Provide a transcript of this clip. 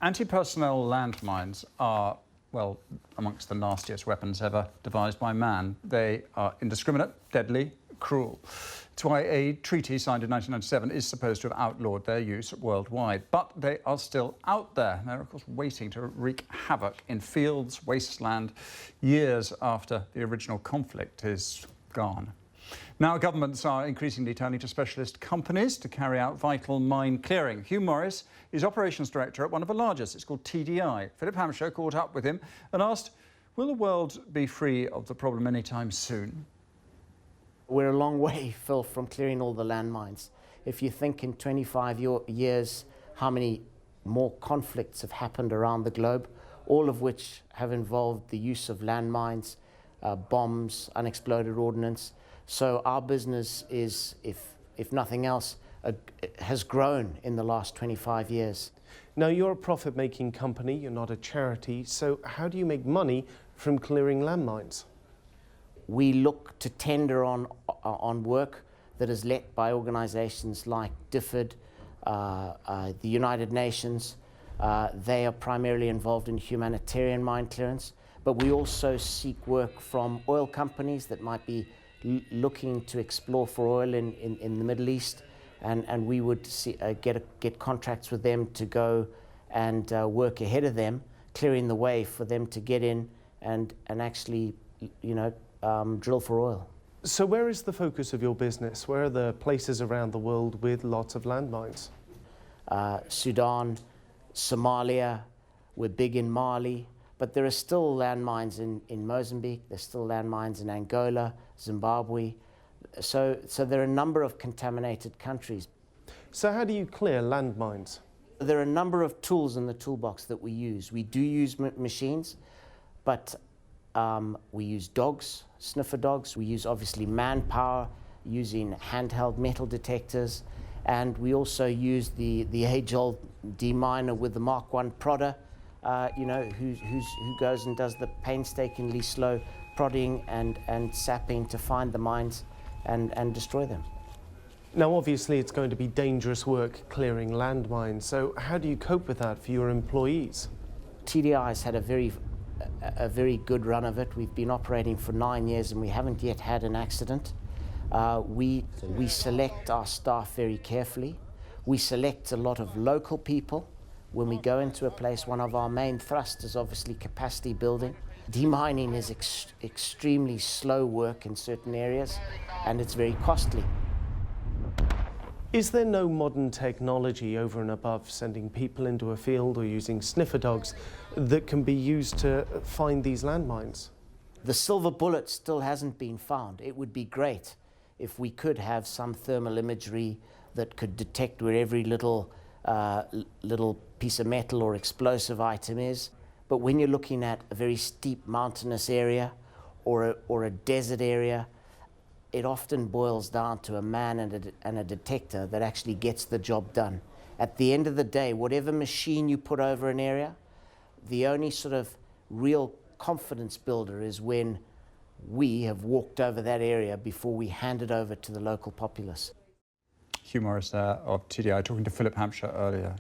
Anti-personnel landmines are, well, amongst the nastiest weapons ever devised by man. They are indiscriminate, deadly, cruel. It's why a treaty signed in 1997 is supposed to have outlawed their use worldwide. But they are still out there. They're, of course, waiting to wreak havoc in fields, wasteland, years after the original conflict is gone. Now, governments are increasingly turning to specialist companies to carry out vital mine clearing. Hugh is operations director at one of the largest. It's called TDI. Philip Hampshire caught up with him and asked, will the world be free of the problem anytime soon? We're a long way, Phil, from clearing all the landmines. If you think in 25 years how many more conflicts have happened around the globe, all of which have involved the use of landmines, bombs, unexploded ordnance. So our business is, if nothing else, has grown in the last 25 years. Now, you're a profit-making company, you're not a charity, so how do you make money from clearing landmines? We look to tender on work that is let by organizations like DFID, the United Nations. They are primarily involved in humanitarian mine clearance, but we also seek work from oil companies that might be looking to explore for oil in the Middle East, and we would get contracts with them to go and work ahead of them, clearing the way for them to get in and actually, drill for oil. So where is the focus of your business? Where are the places around the world with lots of landmines? Sudan, Somalia, we're big in Mali, but there are still landmines in Mozambique, there's still landmines in Angola, Zimbabwe. So there are a number of contaminated countries. So how do you clear landmines? There are a number of tools in the toolbox that we use. We do use machines, but we use dogs, sniffer dogs. We use obviously manpower, using handheld metal detectors, and we also use the age-old deminer with the Mark I prodder, who goes and does the painstakingly slow prodding and sapping to find the mines and destroy them. Now, obviously, it's going to be dangerous work clearing landmines. So how do you cope with that for your employees? TDI has had a very good run of it. We've been operating for 9 years and we haven't yet had an accident. We select our staff very carefully. We select a lot of local people. When we go into a place, one of our main thrusts is obviously capacity building. Demining is extremely slow work in certain areas, and it's very costly. Is there no modern technology over and above sending people into a field or using sniffer dogs that can be used to find these landmines? The silver bullet still hasn't been found. It would be great if we could have some thermal imagery that could detect where every little piece of metal or explosive item is. But when you're looking at a very steep mountainous area or a desert area, it often boils down to a man and a detector that actually gets the job done. At the end of the day, whatever machine you put over an area, the only sort of real confidence builder is when we have walked over that area before we hand it over to the local populace. Hugh of TDI talking to Philip Hampshire earlier.